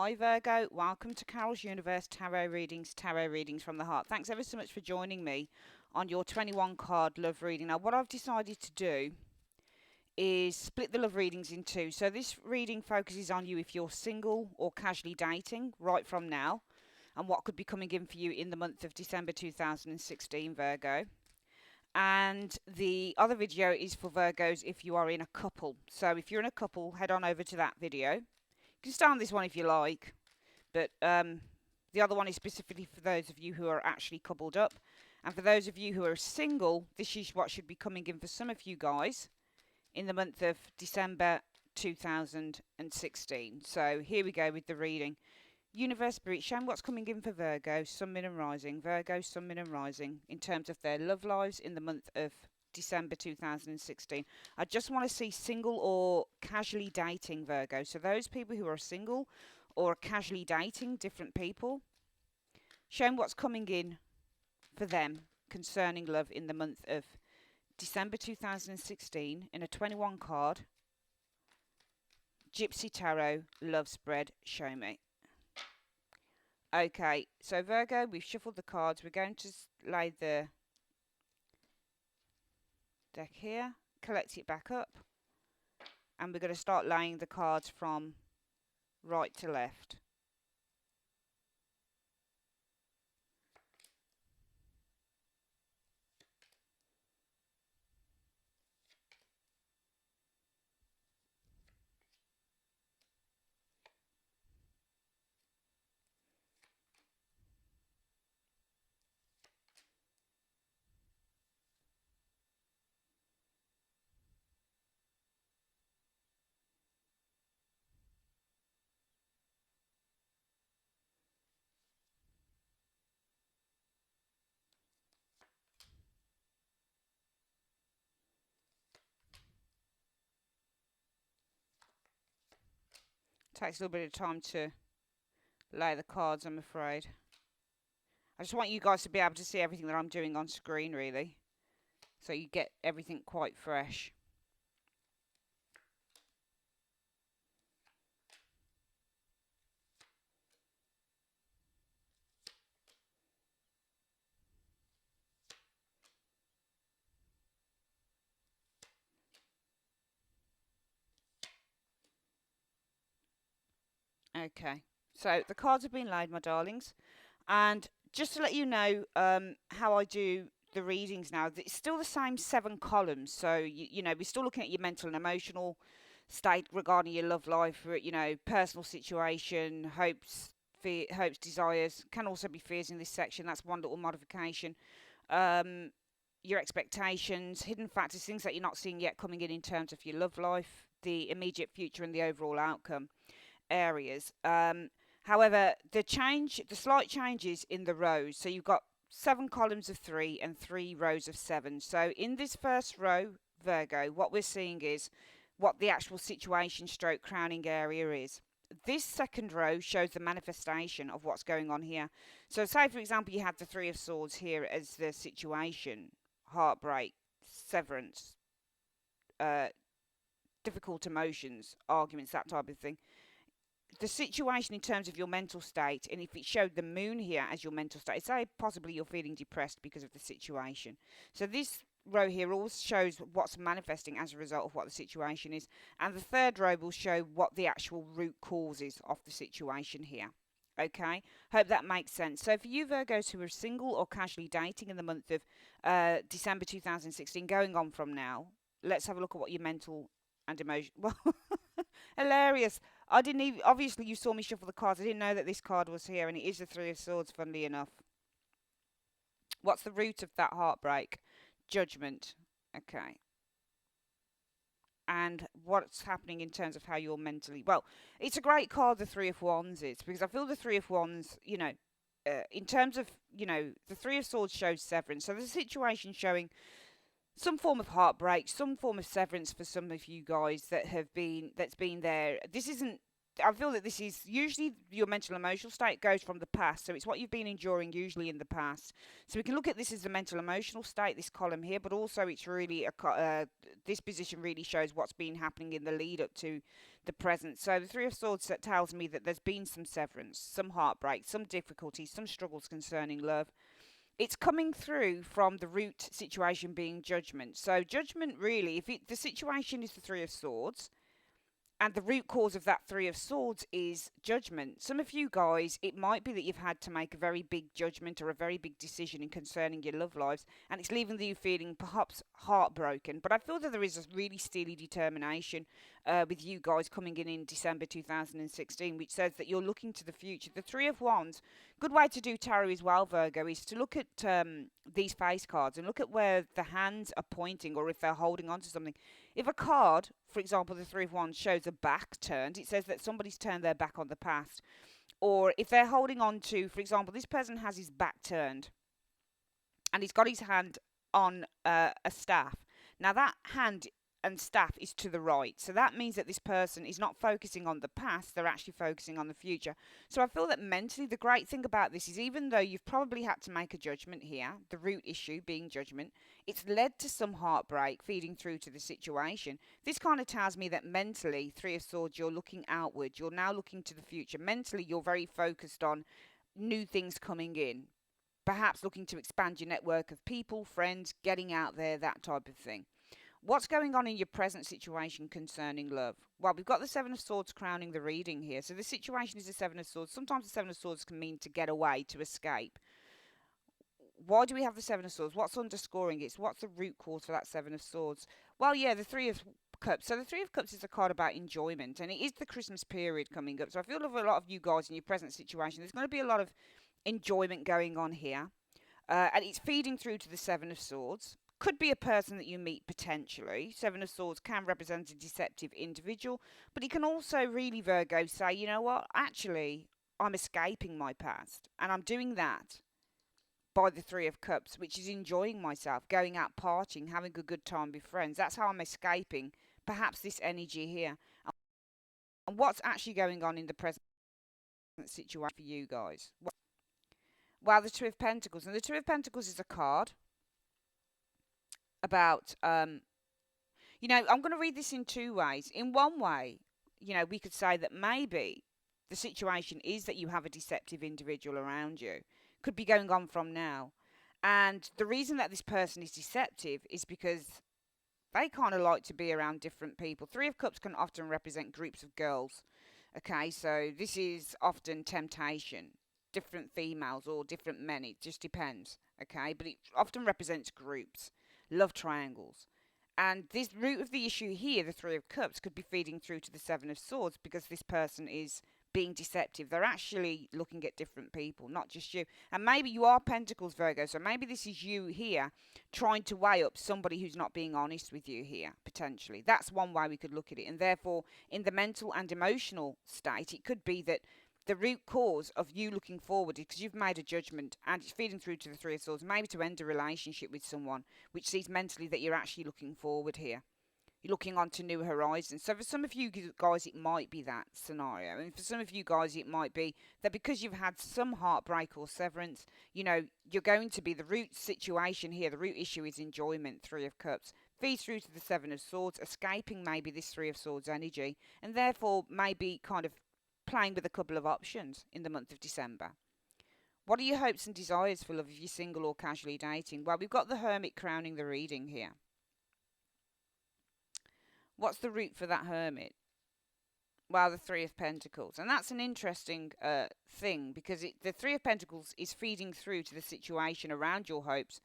Hi Virgo, welcome to Carol's Universe Tarot Readings from the Heart. Thanks ever so much for joining me on your 21 card love reading. Now, what I've decided to do is split the love readings in two. So, this reading focuses on you if you're single or casually dating right from now, and what could be coming in for you in the month of December 2016, Virgo. And the other video is for Virgos if you are in a couple. So, if you're in a couple, head on over to that video. You can stay on this one if you like, but the other one is specifically for those of you who are actually coupled up. And for those of you who are single, this is what should be coming in for some of you guys in the month of December 2016. So here we go with the reading. Universe Spirit, show me what's coming in for Virgo, Sun, Moon and Rising. Virgo, Sun, Moon and Rising in terms of their love lives in the month of December 2016. I just want to see single or casually dating Virgo. So those people who are single or casually dating different people, show them what's coming in for them concerning love in the month of December 2016 in a 21 card Gypsy Tarot love spread. Show me. Okay, so Virgo, we've shuffled the cards. We're going to lay the deck here, collect it back up, and we're going to start laying the cards from right to left. Takes a little bit of time to lay the cards, I'm afraid. I just want you guys to be able to see everything that I'm doing on screen, really, so you get everything quite fresh. Okay, so the cards have been laid, my darlings, and just to let you know how I do the readings now, it's still the same 7 columns. So you know, we're still looking at your mental and emotional state regarding your love life, you know, personal situation, hopes, hopes, desires. Can also be fears in this section. That's one little modification. Your expectations, hidden factors, things that you're not seeing yet coming in terms of your love life, the immediate future, and the overall outcome areas. However, the slight changes in the rows. So you've got 7 columns of 3 and 3 rows of 7. So in this first row, Virgo, what we're seeing is what the actual situation stroke crowning area is. This second row shows the manifestation of what's going on here. So say, for example, you have the 3 of Swords here as the situation, heartbreak, severance, difficult emotions, arguments, that type of thing. The situation in terms of your mental state, and if it showed the moon here as your mental state, say possibly you're feeling depressed because of the situation. So this row here also shows what's manifesting as a result of what the situation is, and the third row will show what the actual root cause is of the situation here. Okay, hope that makes sense. So for you Virgos who are single or casually dating in the month of December 2016, going on from now, let's have a look at what your mental and emotion. Well, hilarious. I didn't even, obviously you saw me shuffle the cards. I didn't know that this card was here, and it is the 3 of Swords, funnily enough. What's the root of that heartbreak? Judgment. Okay. And what's happening in terms of how you're mentally... Well, it's a great card, the 3 of Wands is, because I feel the 3 of Wands, you know, in terms of, you know, the 3 of Swords shows severance. So the situation showing some form of heartbreak, some form of severance for some of you guys that's been there. This isn't I feel that this is usually your mental emotional state goes from the past. So it's what you've been enduring usually in the past. So we can look at this as the mental emotional state, this column here, but also it's really this position really shows what's been happening in the lead up to the present. So the Three of Swords that tells me that there's been some severance, some heartbreak, some difficulties, some struggles concerning love. It's coming through from the root situation being judgment. So judgment really, if the situation is the Three of Swords, and the root cause of that Three of Swords is judgment. Some of you guys, it might be that you've had to make a very big judgment or a very big decision in concerning your love lives, and it's leaving you feeling perhaps heartbroken. But I feel that there is a really steely determination with you guys coming in December 2016, which says that you're looking to the future. The Three of Wands, good way to do tarot as well, Virgo, is to look at these face cards and look at where the hands are pointing or if they're holding on to something. If a card, for example, the Three of Wands, shows a back turned, it says that somebody's turned their back on the past. Or if they're holding on to, for example, this person has his back turned and he's got his hand on a staff. Now, that hand and staff is to the right. So that means that this person is not focusing on the past, they're actually focusing on the future. So I feel that mentally, the great thing about this is even though you've probably had to make a judgment here, the root issue being judgment, it's led to some heartbreak feeding through to the situation. This kind of tells me that mentally, Three of Swords, you're looking outward. You're now looking to the future. Mentally, you're very focused on new things coming in. Perhaps looking to expand your network of people, friends, getting out there, that type of thing. What's going on in your present situation concerning love? Well, we've got the Seven of Swords crowning the reading here. So the situation is the Seven of Swords. Sometimes the Seven of Swords can mean to get away, to escape. Why do we have the Seven of Swords? What's underscoring it? What's the root cause for that Seven of Swords? Well, yeah, the Three of Cups. So the Three of Cups is a card about enjoyment, and it is the Christmas period coming up. So I feel for a lot of you guys in your present situation, there's going to be a lot of enjoyment going on here. And it's feeding through to the Seven of Swords. Could be a person that you meet potentially. Seven of Swords can represent a deceptive individual, but it can also really, Virgo, say, you know what, actually, I'm escaping my past, and I'm doing that by the Three of Cups, which is enjoying myself, going out partying, having a good time with friends. That's how I'm escaping perhaps this energy here. And what's actually going on in the present situation for you guys? Well, the Two of Pentacles. And the Two of Pentacles is a card about, I'm going to read this in two ways. In one way, we could say that maybe the situation is that you have a deceptive individual around you. Could be going on from now. And the reason that this person is deceptive is because they kind of like to be around different people. Three of Cups can often represent groups of girls. Okay, so this is often temptation. Different females or different men. It just depends. Okay, but it often represents groups. Love triangles. And this root of the issue here, the Three of Cups, could be feeding through to the Seven of Swords because this person is being deceptive. They're actually looking at different people, not just you. And maybe you are Pentacles, Virgo, so maybe this is you here trying to weigh up somebody who's not being honest with you here, potentially. That's one way we could look at it. And therefore, in the mental and emotional state, it could be that the root cause of you looking forward is because you've made a judgment and it's feeding through to the Three of Swords, maybe to end a relationship with someone, which sees mentally that you're actually looking forward here. You're looking on to new horizons. So for some of you guys, it might be that scenario. And for some of you guys, it might be that because you've had some heartbreak or severance, you're going to be the root situation here. The root issue is enjoyment, Three of Cups. Feeds through to the Seven of Swords, escaping maybe this Three of Swords energy. And therefore, maybe kind of playing with a couple of options in the month of December. What are your hopes and desires for love if you're single or casually dating? Well, we've got the Hermit crowning the reading here. What's the root for that Hermit? Well, the Three of Pentacles. And that's an interesting thing because the Three of Pentacles is feeding through to the situation around your hopes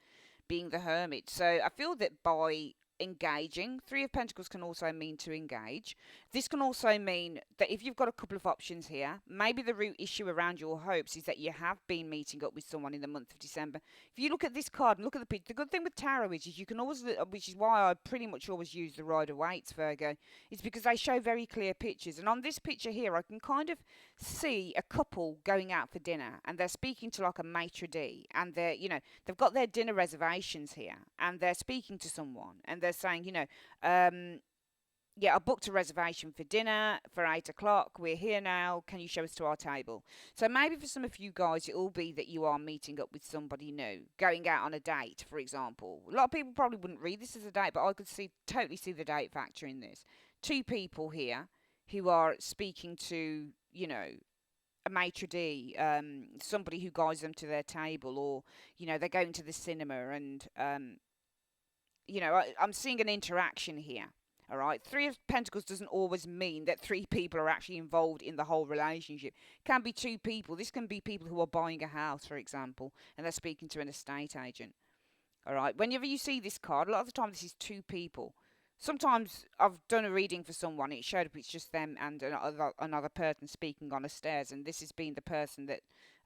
being the Hermit. So I feel that by engaging, Three of Pentacles can also mean to engage. This can also mean that if you've got a couple of options here, maybe the root issue around your hopes is that you have been meeting up with someone in the month of December. If you look at this card and look at the picture, the good thing with tarot is you can always, which is why I pretty much always use the Rider-Waite's, Virgo, is because they show very clear pictures. And on this picture here, I can kind of see a couple going out for dinner and they're speaking to like a maitre d' and they're, they've got their dinner reservations here and they're speaking to someone and they're saying, Yeah, I booked a reservation for dinner for 8 o'clock. We're here now. Can you show us to our table? So maybe for some of you guys, it will be that you are meeting up with somebody new, going out on a date, for example. A lot of people probably wouldn't read this as a date, but I could totally see the date factor in this. Two people here who are speaking to, a maitre d', somebody who guides them to their table, or they're going to the cinema, and I'm seeing an interaction here. All right, Three of Pentacles doesn't always mean that three people are actually involved in the whole relationship. It can be two people. This can be people who are buying a house, for example, and they're speaking to an estate agent. All right, whenever you see this card, a lot of the time this is two people. Sometimes I've done a reading for someone, it showed up it's just them and another person speaking on the stairs, and this has been the person that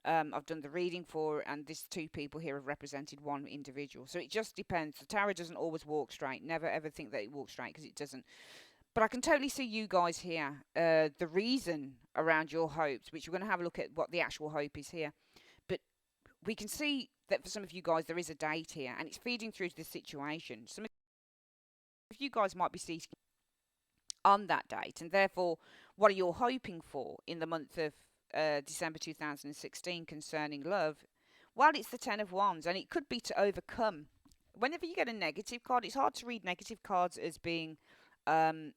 I've done the reading for, and these two people here have represented one individual. So it just depends. The tarot doesn't always walk straight. Never ever think that it walks straight, because it doesn't. But I can totally see you guys here. The reason around your hopes, which we're going to have a look at what the actual hope is here. But we can see that for some of you guys there is a date here, and it's feeding through to the situation. Some of you guys might be seeking on that date, and therefore, what are you hoping for in the month of December 2016 concerning love? Well, it's the Ten of Wands, and it could be to overcome. Whenever you get a negative card, it's hard to read negative cards as being um,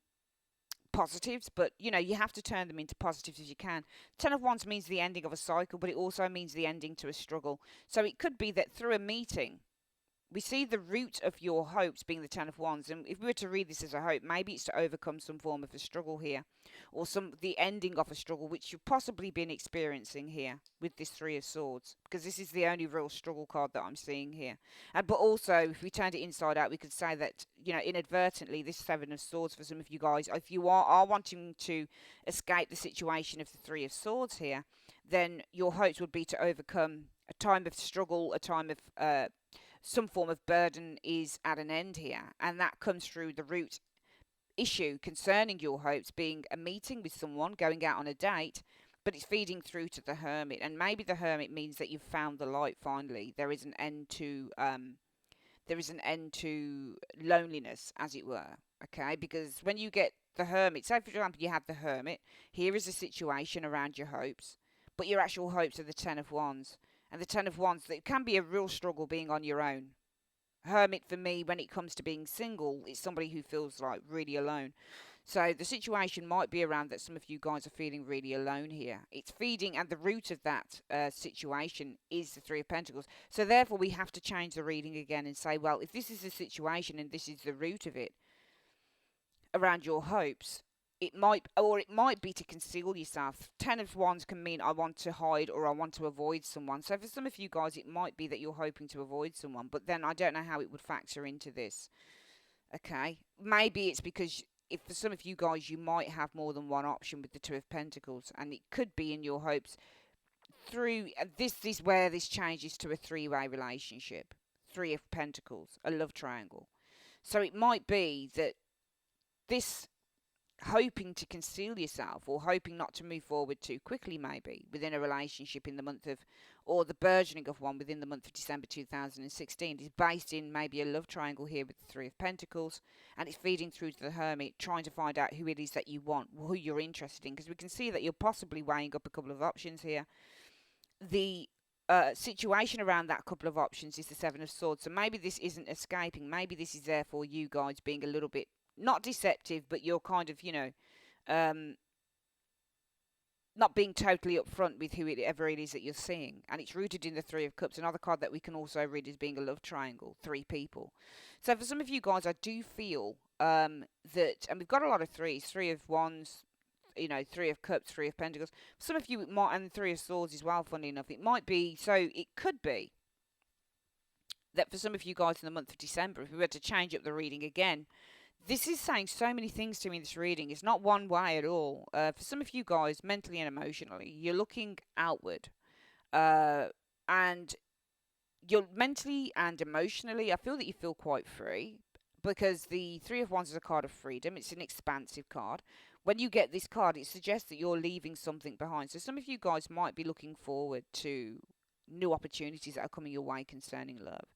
positives, but you have to turn them into positives as you can. Ten of Wands means the ending of a cycle, but it also means the ending to a struggle. So it could be that through a meeting, we see the root of your hopes being the Ten of Wands, and if we were to read this as a hope, maybe it's to overcome some form of a struggle here, or the ending of a struggle which you've possibly been experiencing here with this Three of Swords, because this is the only real struggle card that I'm seeing here. And but also, if we turned it inside out, we could say that inadvertently this Seven of Swords for some of you guys, if you are wanting to escape the situation of the Three of Swords here, then your hopes would be to overcome a time of struggle, a time of some form of burden is at an end here, and that comes through the root issue concerning your hopes being a meeting with someone, going out on a date, but it's feeding through to the Hermit, and maybe the Hermit means that you've found the light finally. There is an end to loneliness, as it were. Okay, because when you get the Hermit, say for example you have the Hermit, here is a situation around your hopes, but your actual hopes are the Ten of Wands. And the Ten of Wands, that can be a real struggle being on your own. Hermit for me, when it comes to being single, is somebody who feels like really alone. So the situation might be around that some of you guys are feeling really alone here. It's feeding, and the root of that situation is the Three of Pentacles. So therefore, we have to change the reading again and say, well, if this is the situation and this is the root of it around your hopes, it might be to conceal yourself. Ten of Wands can mean I want to hide or I want to avoid someone. So for some of you guys, it might be that you're hoping to avoid someone, but then I don't know how it would factor into this. Okay, maybe it's because if for some of you guys, you might have more than one option with the Two of Pentacles, and it could be in your hopes through this is where this changes to a three-way relationship. Three of Pentacles, a love triangle. So it might be that this hoping to conceal yourself, or hoping not to move forward too quickly maybe within a relationship in the month of, or the burgeoning of one within the month of December 2016, is based in maybe a love triangle here with the Three of Pentacles, and it's feeding through to the Hermit, trying to find out who it is that you want, who you're interested in, because we can see that you're possibly weighing up a couple of options here. The situation around that couple of options is the Seven of Swords, so maybe this isn't escaping, maybe this is therefore you guys being a little bit not deceptive, but you're kind of, um, not being totally upfront with whoever it is that you're seeing. And it's rooted in the Three of Cups. Another card that we can also read as being a love triangle, three people. So for some of you guys, I do feel that, and we've got a lot of threes, Three of Wands, Three of Cups, Three of Pentacles. Some of you might, and Three of Swords as well, funny enough. It might be, so it could be that for some of you guys in the month of December, if we were to change up the reading again, this is saying so many things to me in this reading. It's not one way at all. For some of you guys, mentally and emotionally, you're looking outward. And you're mentally and emotionally, I feel that you feel quite free, because the Three of Wands is a card of freedom. It's an expansive card. When you get this card, it suggests that you're leaving something behind. So some of you guys might be looking forward to new opportunities that are coming your way concerning love.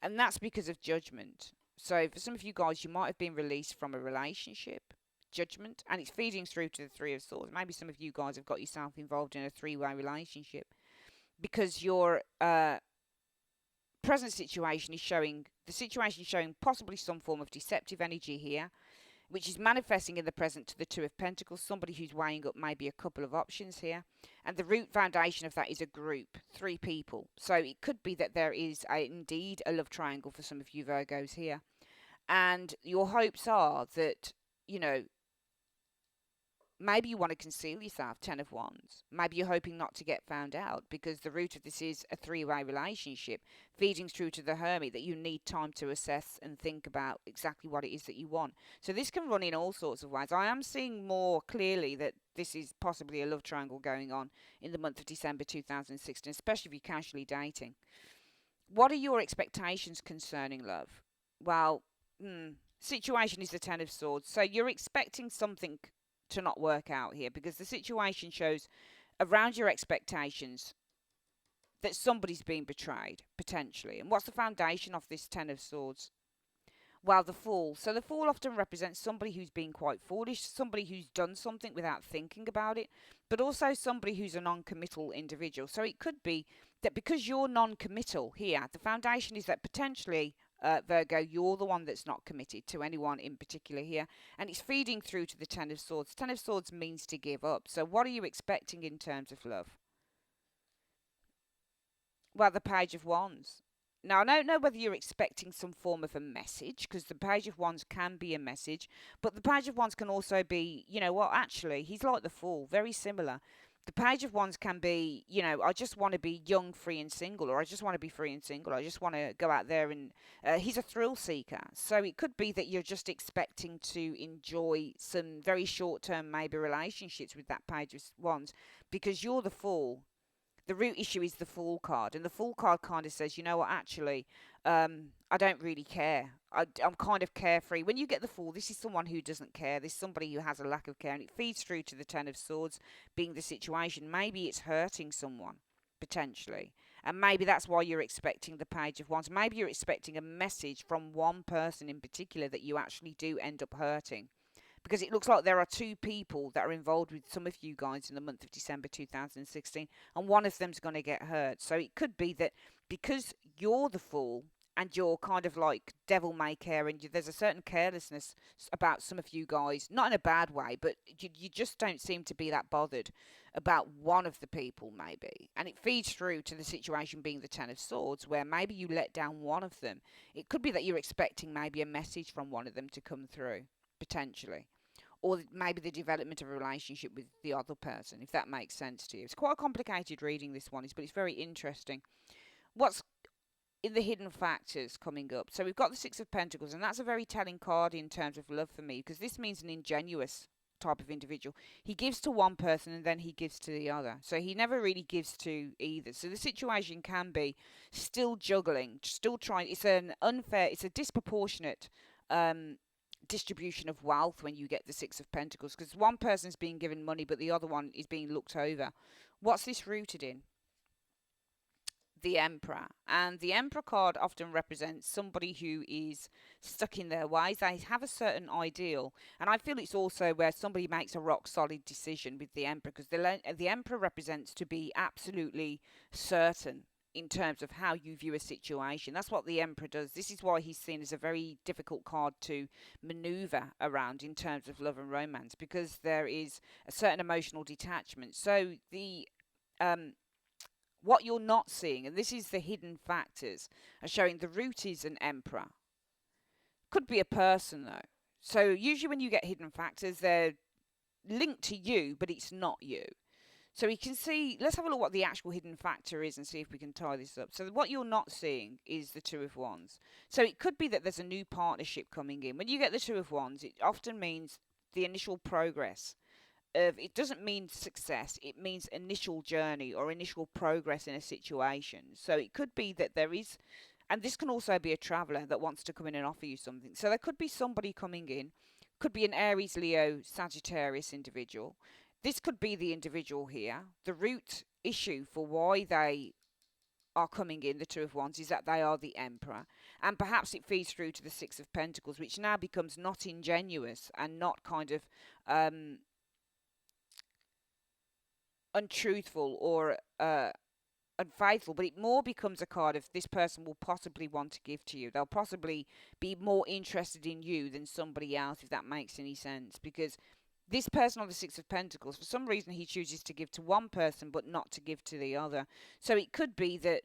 And that's because of judgment. So for some of you guys, you might have been released from a relationship. judgment, and it's feeding through to the Three of Swords. Maybe some of you guys have got yourself involved in a three-way relationship because your present situation is showing, the situation is showing possibly some form of deceptive energy here, which is manifesting in the present to the Two of Pentacles, somebody who's weighing up maybe a couple of options here. And the root foundation of that is a group, 3 people. So it could be that there is indeed a love triangle for some of you Virgos here. And your hopes are that, you know, maybe you want to conceal yourself, 10 of Wands. Maybe you're hoping not to get found out because the root of this is a three-way relationship, feeding through to the Hermit, that you need time to assess and think about exactly what it is that you want. So this can run in all sorts of ways. I am seeing more clearly that this is possibly a love triangle going on in the month of December 2016, especially if you're casually dating. What are your expectations concerning love? Well, situation is the 10 of Swords. So you're expecting something to not work out here because the situation shows around your expectations that somebody's been betrayed, potentially. And what's the foundation of this 10 of Swords? Well, the Fool. So the Fool often represents somebody who's been quite foolish, somebody who's done something without thinking about it, but also somebody who's a non-committal individual. So it could be that because you're non-committal here, the foundation is that potentially Virgo, you're the one that's not committed to anyone in particular here. And it's feeding through to the 10 of Swords. 10 of Swords means to give up. So what are you expecting in terms of love? Well, the Page of Wands. Now, I don't know whether you're expecting some form of a message, because the Page of Wands can be a message, but the Page of Wands can also be, you know what, actually, he's like the Fool, very similar. The Page of Wands can be, you know, I just want to be young, free and single, or I just want to be free and single. I just want to go out there and he's a thrill seeker. So it could be that you're just expecting to enjoy some very short-term maybe relationships with that Page of Wands because you're the Fool. The root issue is the Fool card, and the Fool card kind of says, you know what, actually, I don't really care. I'm kind of carefree. When you get the Fool, this is someone who doesn't care. This is somebody who has a lack of care, and it feeds through to the 10 of Swords being the situation. Maybe it's hurting someone, potentially, and maybe that's why you're expecting the Page of Wands. Maybe you're expecting a message from one person in particular that you actually do end up hurting. Because it looks like there are 2 people that are involved with some of you guys in the month of December 2016, and one of them's going to get hurt. So it could be that because you're the Fool and you're kind of like devil may care, and there's a certain carelessness about some of you guys, not in a bad way, but you just don't seem to be that bothered about one of the people maybe. And it feeds through to the situation being the 10 of Swords, where maybe you let down one of them. It could be that you're expecting maybe a message from one of them to come through, potentially. Or maybe the development of a relationship with the other person, if that makes sense to you. It's quite a complicated reading, this one is, but it's very interesting. What's in the hidden factors coming up? So we've got the 6 of Pentacles, and that's a very telling card in terms of love for me, because this means an ingenuous type of individual. He gives to one person and then he gives to the other. So he never really gives to either. So the situation can be still juggling, still trying. It's an unfair, it's a disproportionate distribution of wealth when you get the 6 of Pentacles, because one person's being given money but the other one is being looked over. What's this rooted in? The Emperor. And the Emperor card often represents somebody who is stuck in their ways. They have a certain ideal, and I feel it's also where somebody makes a rock solid decision with the Emperor, because the Emperor represents to be absolutely certain in terms of how you view a situation. That's what the Emperor does. This is why he's seen as a very difficult card to maneuver around in terms of love and romance, because there is a certain emotional detachment. So the what you're not seeing, and this is the hidden factors, are showing the root is an Emperor. Could be a person though. So usually when you get hidden factors, they're linked to you, but it's not you. So we can see, let's have a look what the actual hidden factor is and see if we can tie this up. So what you're not seeing is the 2 of Wands. So it could be that there's a new partnership coming in. When you get the 2 of Wands, it often means the initial progress. It doesn't mean success, it means initial journey or initial progress in a situation. So it could be that there is, and this can also be a traveller that wants to come in and offer you something. So there could be somebody coming in, could be an Aries, Leo, Sagittarius individual. This could be the individual here. The root issue for why they are coming in, the 2 of Wands, is that they are the Emperor. And perhaps it feeds through to the Six of Pentacles, which now becomes not ingenuous and not kind of um, untruthful or unfaithful, but it more becomes a card of this person will possibly want to give to you. They'll possibly be more interested in you than somebody else, if that makes any sense. Because this person on the Six of Pentacles, for some reason, he chooses to give to one person but not to give to the other. So it could be that,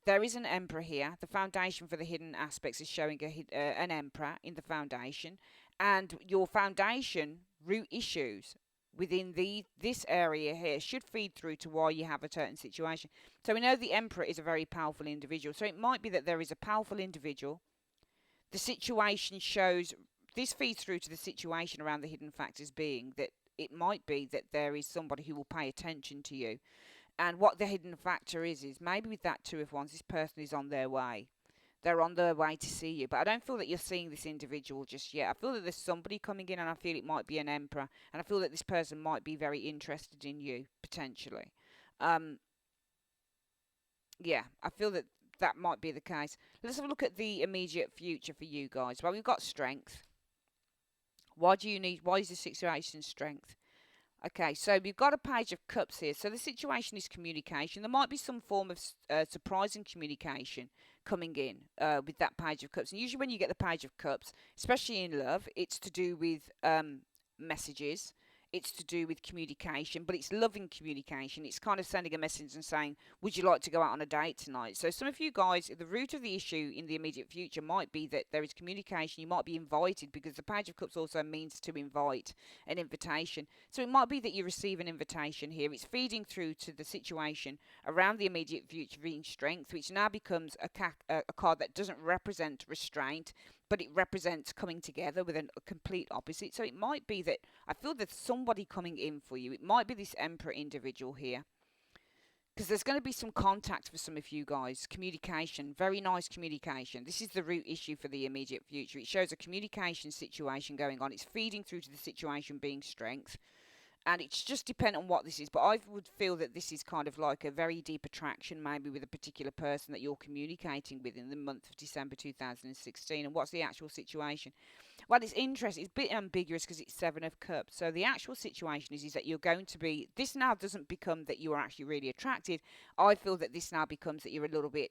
there is an Emperor here. The foundation for the hidden aspects is showing an Emperor in the foundation. And your foundation root issues within this area here should feed through to why you have a certain situation. So we know the Emperor is a very powerful individual. So it might be that there is a powerful individual. The situation shows, this feeds through to the situation around the hidden factors being that it might be that there is somebody who will pay attention to you. And what the hidden factor is maybe with that Two of Wands, this person is on their way. They're on their way to see you. But I don't feel that you're seeing this individual just yet. I feel that there's somebody coming in, and I feel it might be an Emperor. And I feel that this person might be very interested in you, potentially. Yeah, I feel that that might be the case. Let's have a look at the immediate future for you guys. Well, we've got strength. Why is the situation strength? Okay, so we've got a Page of Cups here. So the situation is communication. There might be some form of surprising communication coming in with that Page of Cups. And usually when you get the Page of Cups, especially in love, it's to do with messages. It's to do with communication, but it's loving communication. It's kind of sending a message and saying, would you like to go out on a date tonight? So some of you guys, the root of the issue in the immediate future might be that there is communication. You might be invited, because the Page of Cups also means to invite, an invitation. So it might be that you receive an invitation here. It's feeding through to the situation around the immediate future being strength, which now becomes a card that doesn't represent restraint, but it represents coming together with a complete opposite. So it might be that I feel there's somebody coming in for you. It might be this Emperor individual here, because there's going to be some contact for some of you guys. Communication, very nice communication. This is the root issue for the immediate future. It shows a communication situation going on. It's feeding through to the situation being strength. And it's just dependent on what this is. But I would feel that this is kind of like a very deep attraction, maybe with a particular person that you're communicating with in the month of December 2016. And what's the actual situation? Well, it's interesting. It's a bit ambiguous because it's Seven of Cups. So the actual situation is that you're going to be... This now doesn't become that you are actually really attracted. I feel that this now becomes that you're a little bit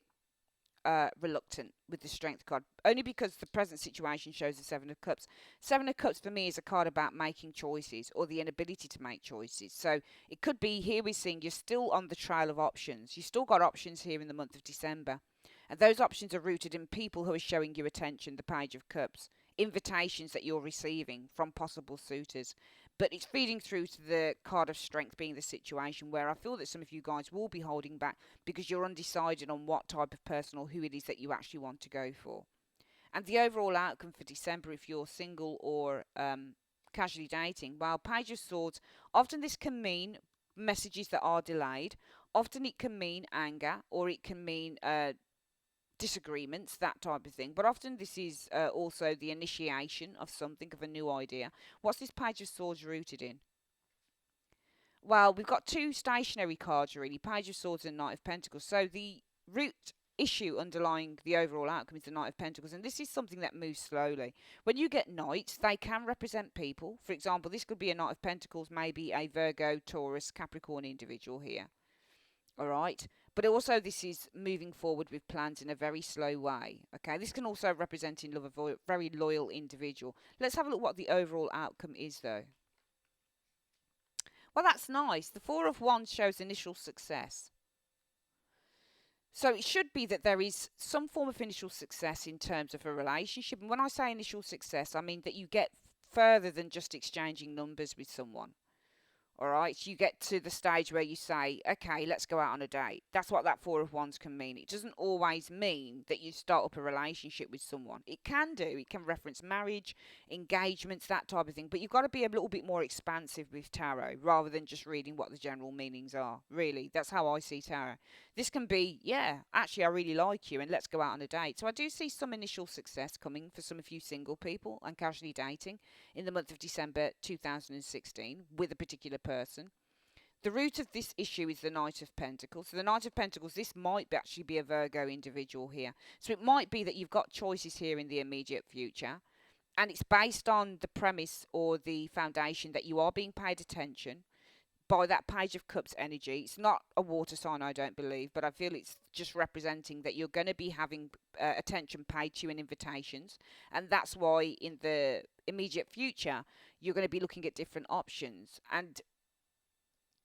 reluctant with the Strength card, only because the present situation shows the Seven of Cups. Seven of Cups for me is a card about making choices, or the inability to make choices. So it could be, here we're seeing you're still on the trail of options. You've still got options here in the month of December, and those options are rooted in people who are showing you attention, the Page of Cups, invitations that you're receiving from possible suitors. But it's feeding through to the card of Strength being the situation where I feel that some of you guys will be holding back because you're undecided on what type of person or who it is that you actually want to go for. And the overall outcome for December, if you're single or casually dating, well, Page of Swords, often this can mean messages that are delayed. Often it can mean anger, or it can mean disagreements, that type of thing. But often this is also the initiation of something, of a new idea. What's this Page of Swords rooted in? Well, we've got two stationary cards really, Page of Swords and Knight of Pentacles. So the root issue underlying the overall outcome is the Knight of Pentacles, and this is something that moves slowly. When you get knights, they can represent people. For example, this could be a Knight of Pentacles, maybe a Virgo, Taurus, Capricorn individual here. All right. But also this is moving forward with plans in a very slow way. Okay, this can also represent in love a very loyal individual. Let's have a look what the overall outcome is though. Well, that's nice. The Four of Wands shows initial success. So it should be that there is some form of initial success in terms of a relationship. And when I say initial success, I mean that you get further than just exchanging numbers with someone. All right, so you get to the stage where you say, okay, let's go out on a date. That's what that Four of Wands can mean. It doesn't always mean that you start up a relationship with someone. It can do. It can reference marriage, engagements, that type of thing. But you've got to be a little bit more expansive with tarot rather than just reading what the general meanings are. Really, that's how I see tarot. This can be, yeah, actually, I really like you and let's go out on a date. So I do see some initial success coming for some of you single people and casually dating in the month of December 2016 with a particular person. The root of this issue is the Knight of Pentacles. So the Knight of Pentacles, this might actually be a Virgo individual here. So it might be that you've got choices here in the immediate future. And it's based on the premise or the foundation that you are being paid attention by that Page of Cups energy. It's not a water sign, I don't believe, but I feel it's just representing that you're going to be having attention paid to you in invitations. And that's why in the immediate future, you're going to be looking at different options. And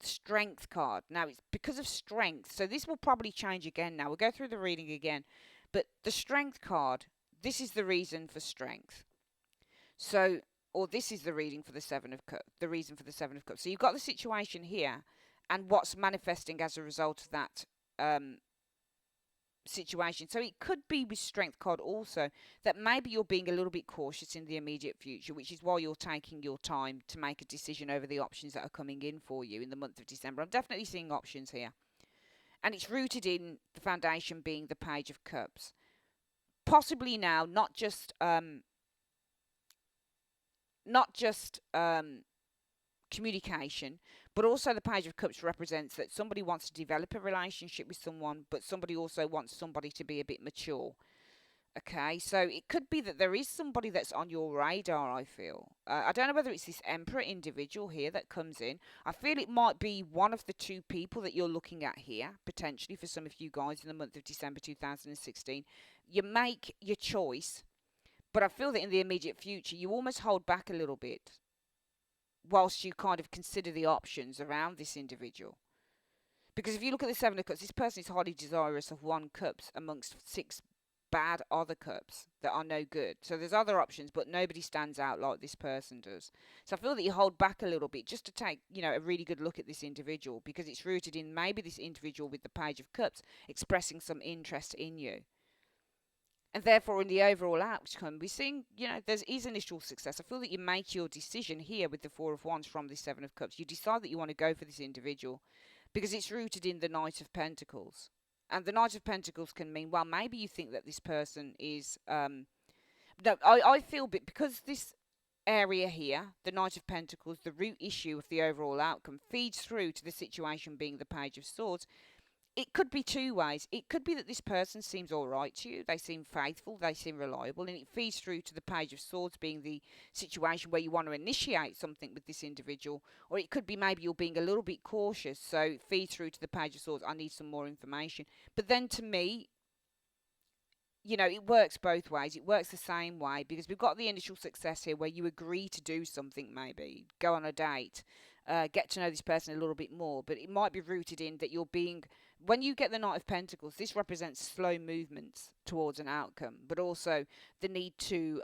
Strength card. Now, it's because of strength. So this will probably change again now. We'll go through the reading again. But the Strength card, this is the reason for strength. So, or this is the reading for the Seven of Cups, the reason for the Seven of Cups. So you've got the situation here and what's manifesting as a result of that situation. So it could be with Strength card also that maybe you're being a little bit cautious in the immediate future, which is why you're taking your time to make a decision over the options that are coming in for you in the month of December. I'm definitely seeing options here. And it's rooted in the foundation being the Page of Cups. Possibly now, not just communication, but also the Page of Cups represents that somebody wants to develop a relationship with someone, but somebody also wants somebody to be a bit mature. Okay, so it could be that there is somebody that's on your radar, I feel. I don't know whether it's this Emperor individual here that comes in. I feel it might be one of the two people that you're looking at here, potentially for some of you guys in the month of December 2016. You make your choice, but I feel that in the immediate future, you almost hold back a little bit whilst you kind of consider the options around this individual. Because if you look at the Seven of Cups, this person is highly desirous of one cups amongst six bad other cups that are no good. So there's other options, but nobody stands out like this person does. So I feel that you hold back a little bit just to take, a really good look at this individual, because it's rooted in maybe this individual with the Page of Cups expressing some interest in you. And therefore, in the overall outcome, we're seeing, there is initial success. I feel that you make your decision here with the Four of Wands from the Seven of Cups. You decide that you want to go for this individual because it's rooted in the Knight of Pentacles. And the Knight of Pentacles can mean, well, maybe you think that this person is... no, I feel because this area here, the Knight of Pentacles, the root issue of the overall outcome, feeds through to the situation being the Page of Swords. It could be two ways. It could be that this person seems all right to you. They seem faithful. They seem reliable. And it feeds through to the Page of Swords being the situation where you want to initiate something with this individual. Or it could be maybe you're being a little bit cautious. So it feeds through to the Page of Swords. I need some more information. But then to me, it works both ways. It works the same way because we've got the initial success here where you agree to do something, maybe go on a date, get to know this person a little bit more. But it might be rooted in that you're being... When you get the Knight of Pentacles, this represents slow movements towards an outcome, but also the need to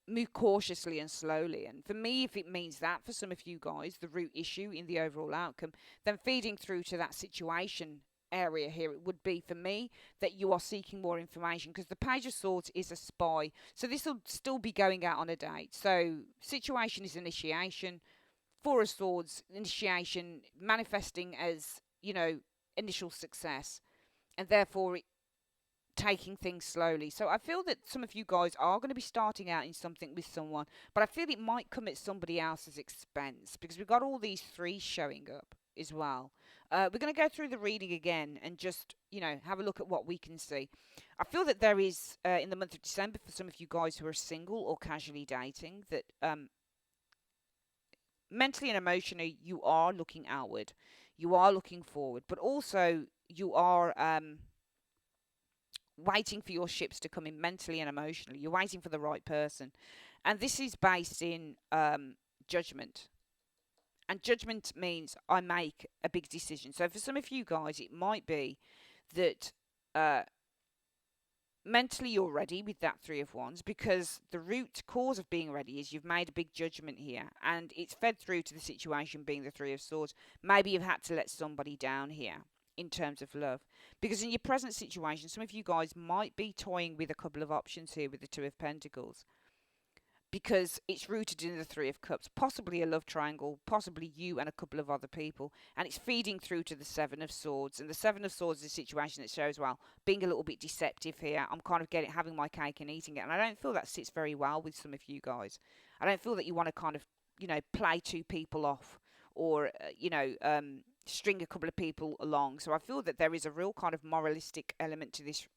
move cautiously and slowly. And for me, if it means that for some of you guys, the root issue in the overall outcome, then feeding through to that situation area here, it would be for me that you are seeking more information because the Page of Swords is a spy. So this will still be going out on a date. So situation is initiation. Four of Swords, initiation, manifesting as... initial success, and therefore taking things slowly. So I feel that some of you guys are going to be starting out in something with someone, but I feel it might come at somebody else's expense because we've got all these threes showing up as well. We're going to go through the reading again and just, have a look at what we can see. I feel that there is, in the month of December, for some of you guys who are single or casually dating, that mentally and emotionally you are looking outward. You are looking forward, but also you are waiting for your ships to come in mentally and emotionally. You're waiting for the right person. And this is based in judgment. And judgment means I make a big decision. So for some of you guys, it might be that mentally you're ready with that Three of Wands because the root cause of being ready is you've made a big judgment here and it's fed through to the situation being the Three of Swords. Maybe you've had to let somebody down here in terms of love because in your present situation, some of you guys might be toying with a couple of options here with the Two of Pentacles because it's rooted in the Three of Cups, possibly a love triangle, possibly you and a couple of other people, and it's feeding through to the Seven of Swords. And the Seven of Swords is a situation that shows, well, being a little bit deceptive here. I'm kind of having my cake and eating it, and I don't feel that sits very well with some of you guys. I don't feel that you want to kind of, play two people off or string a couple of people along. So I feel that there is a real kind of moralistic element to this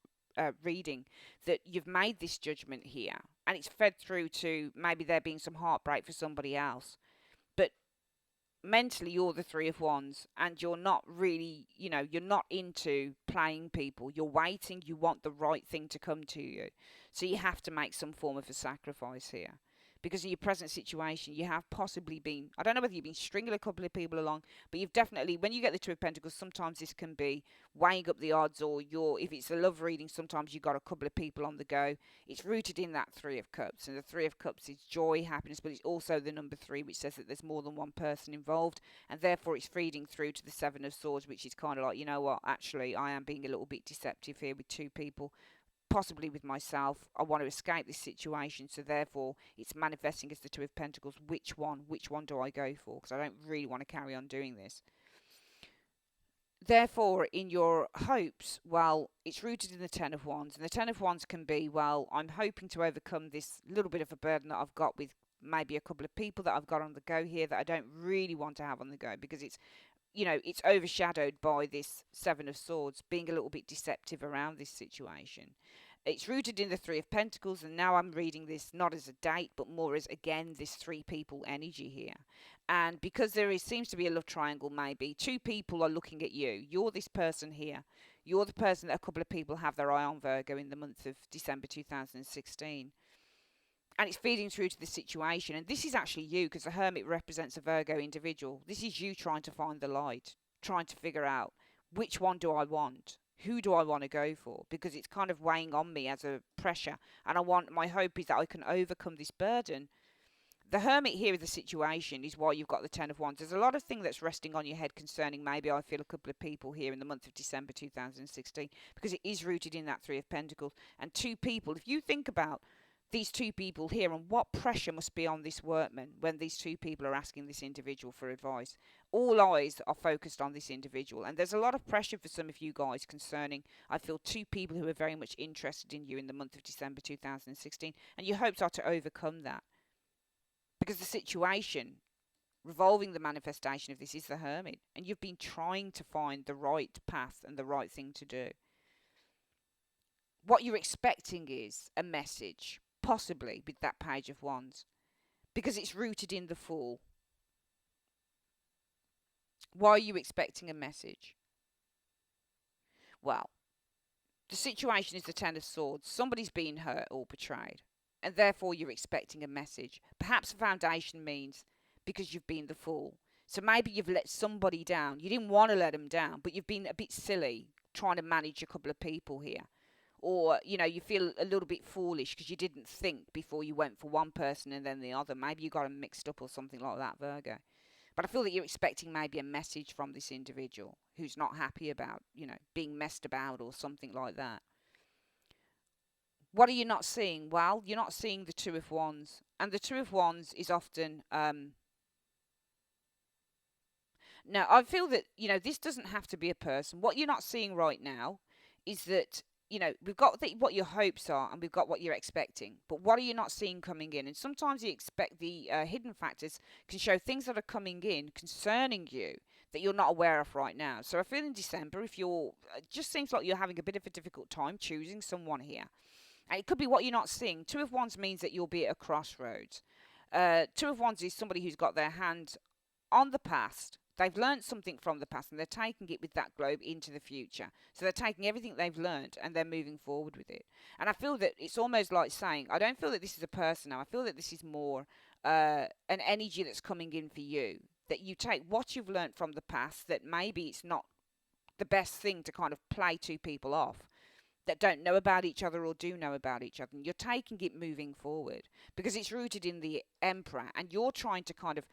reading, that you've made this judgment here, and it's fed through to maybe there being some heartbreak for somebody else. But mentally, you're the Three of Wands, and you're not really, you're not into playing people. You're waiting. You want the right thing to come to you. So you have to make some form of a sacrifice here. Because in your present situation, you have possibly been, I don't know whether you've been stringing a couple of people along, but you've definitely, when you get the Two of Pentacles, sometimes this can be weighing up the odds, or if it's a love reading, sometimes you've got a couple of people on the go. It's rooted in that Three of Cups, and the Three of Cups is joy, happiness, but it's also the number 3, which says that there's more than one person involved, and therefore it's feeding through to the Seven of Swords, which is kind of like, you know what, actually, I am being a little bit deceptive here with 2 people, possibly with myself. I want to escape this situation, so therefore it's manifesting as the Two of Pentacles. Which one do I go for? Because I don't really want to carry on doing this. Therefore, in your hopes, well, it's rooted in the Ten of Wands, and the Ten of Wands can be, well, I'm hoping to overcome this little bit of a burden that I've got with maybe a couple of people that I've got on the go here that I don't really want to have on the go, because it's it's overshadowed by this Seven of Swords, being a little bit deceptive around this situation. It's rooted in the Three of Pentacles, and now I'm reading this not as a date, but more as, again, this 3 people energy here. And because seems to be a love triangle, maybe 2 people are looking at you. You're this person here. You're the person that a couple of people have their eye on, Virgo, in the month of December 2016. And it's feeding through to the situation. And this is actually you, because the Hermit represents a Virgo individual. This is you trying to find the light, trying to figure out, which one do I want? Who do I want to go for? Because it's kind of weighing on me as a pressure. And my hope is that I can overcome this burden. The Hermit here of the situation is why you've got the Ten of Wands. There's a lot of thing that's resting on your head concerning, maybe I feel, a couple of people here in the month of December 2016. Because it is rooted in that Three of Pentacles. And 2 people, if you think about these 2 people here and what pressure must be on this workman when these 2 people are asking this individual for advice. All eyes are focused on this individual, and there's a lot of pressure for some of you guys concerning, I feel, 2 people who are very much interested in you in the month of December 2016, and your hopes are to overcome that, because the situation revolving the manifestation of this is the Hermit, and you've been trying to find the right path and the right thing to do. What you're expecting is a message, possibly with that Page of Wands, because it's rooted in the Fool. Why are you expecting a message? Well, the situation is the Ten of Swords. Somebody's been hurt or betrayed, and therefore you're expecting a message. Perhaps the foundation means because you've been the Fool. So maybe you've let somebody down. You didn't want to let them down, but you've been a bit silly trying to manage a couple of people here. Or, you feel a little bit foolish because you didn't think before you went for one person and then the other. Maybe you got them mixed up or something like that, Virgo. But I feel that you're expecting maybe a message from this individual who's not happy about, being messed about or something like that. What are you not seeing? Well, you're not seeing the Two of Wands. And the Two of Wands is often... No, I feel that, this doesn't have to be a person. What you're not seeing right now is that, we've got what your hopes are and we've got what you're expecting. But what are you not seeing coming in? And sometimes you expect the hidden factors can show things that are coming in concerning you that you're not aware of right now. So I feel in December, if it just seems like you're having a bit of a difficult time choosing someone here. And it could be what you're not seeing. Two of Wands means that you'll be at a crossroads. Two of Wands is somebody who's got their hand on the past. They've learned something from the past and they're taking it with that globe into the future. So they're taking everything they've learned and they're moving forward with it. And I feel that it's almost like saying, I don't feel that this is a person now. I feel that this is more an energy that's coming in for you. That you take what you've learned from the past, that maybe it's not the best thing to kind of play two people off that don't know about each other or do know about each other. And you're taking it moving forward because it's rooted in the Emperor and you're trying to kind of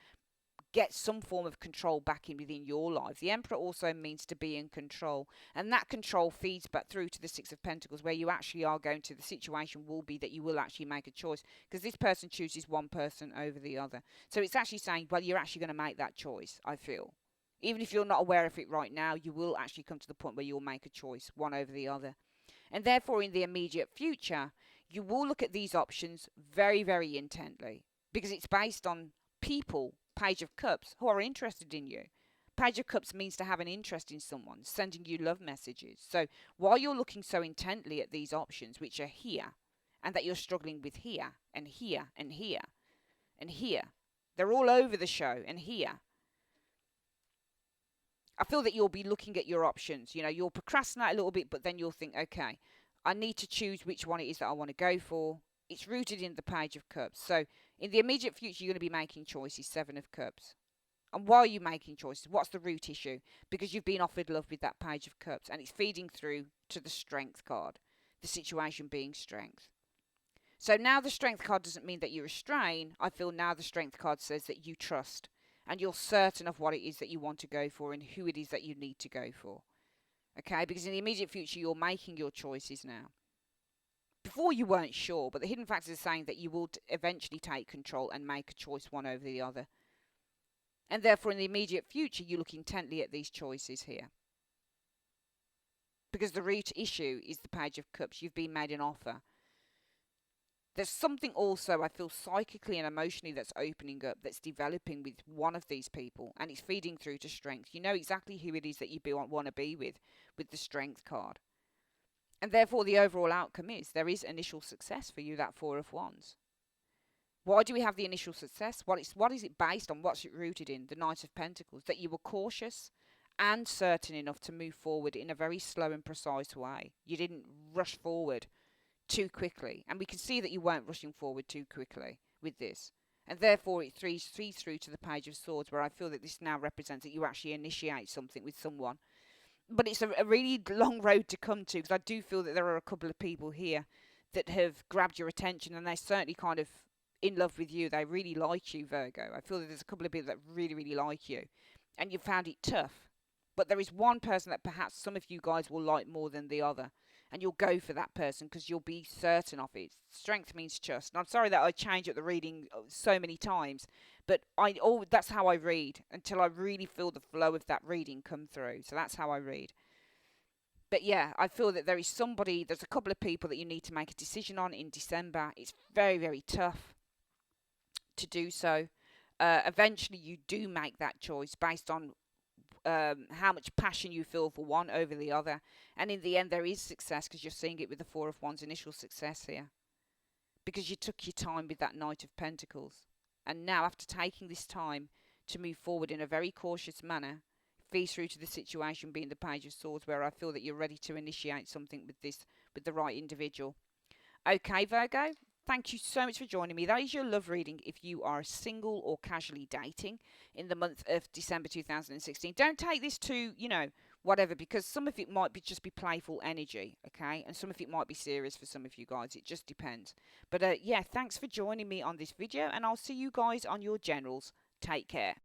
get some form of control back in within your life. The Emperor also means to be in control, and that control feeds back through to the Six of Pentacles, where you actually are going to, the situation will be that you will actually make a choice, because this person chooses one person over the other. So it's actually saying, well, you're actually going to make that choice, I feel. Even if you're not aware of it right now, you will actually come to the point where you'll make a choice, one over the other. And therefore, in the immediate future, you will look at these options very, very intently, because it's based on people Page of Cups, who are interested in you. Page of Cups means to have an interest in someone, sending you love messages. So while you're looking so intently at these options, which are here, and that you're struggling with here, and here, and here, and here, they're all over the show, and here. I feel that you'll be looking at your options. You know, you'll procrastinate a little bit, but then you'll think, okay, I need to choose which one it is that I want to go for. It's rooted in the Page of Cups. So in the immediate future, you're going to be making choices, Seven of Cups. And why are you making choices? What's the root issue? Because you've been offered love with that Page of Cups, and it's feeding through to the Strength card, the situation being strength. So now the Strength card doesn't mean that you restrain. I feel now the Strength card says that you trust, and you're certain of what it is that you want to go for and who it is that you need to go for. Okay, because in the immediate future, you're making your choices now. Before you weren't sure, but the hidden factors are saying that you will eventually take control and make a choice one over the other. And therefore, in the immediate future, you look intently at these choices here. Because the root issue is the Page of Cups. You've been made an offer. There's something also, I feel, psychically and emotionally that's opening up, that's developing with one of these people. And it's feeding through to strength. You know exactly who it is that you want to be with the Strength card. And therefore, the overall outcome is there is initial success for you, that Four of Wands. Why do we have the initial success? What is it based on? What's it rooted in? The Knight of Pentacles. That you were cautious and certain enough to move forward in a very slow and precise way. You didn't rush forward too quickly. And we can see that you weren't rushing forward too quickly with this. And therefore, it feeds through to the Page of Swords, where I feel that this now represents that you actually initiate something with someone. But it's a really long road to come to, because I do feel that there are a couple of people here that have grabbed your attention, and they're certainly kind of in love with you. They really like you, Virgo. I feel that there's a couple of people that really, really like you, and you found it tough. But there is one person that perhaps some of you guys will like more than the other, and you'll go for that person because you'll be certain of it. Strength means trust. And I'm sorry that I change up the reading so many times, but that's how I read until I really feel the flow of that reading come through. So that's how I read. But yeah, I feel that there's a couple of people that you need to make a decision on in December. It's very, very tough to do so. Eventually, you do make that choice based on how much passion you feel for one over the other. And in the end, there is success, because you're seeing it with the Four of Wands, initial success here. Because you took your time with that Knight of Pentacles. And now, after taking this time to move forward in a very cautious manner, feeds through to the situation being the Page of Swords, where I feel that you're ready to initiate something with the right individual. Okay, Virgo, thank you so much for joining me. That is your love reading if you are single or casually dating in the month of December 2016. Don't take this to, whatever, because some of it might just be playful energy, okay? And some of it might be serious for some of you guys. It just depends. But yeah, thanks for joining me on this video, and I'll see you guys on your generals. Take care.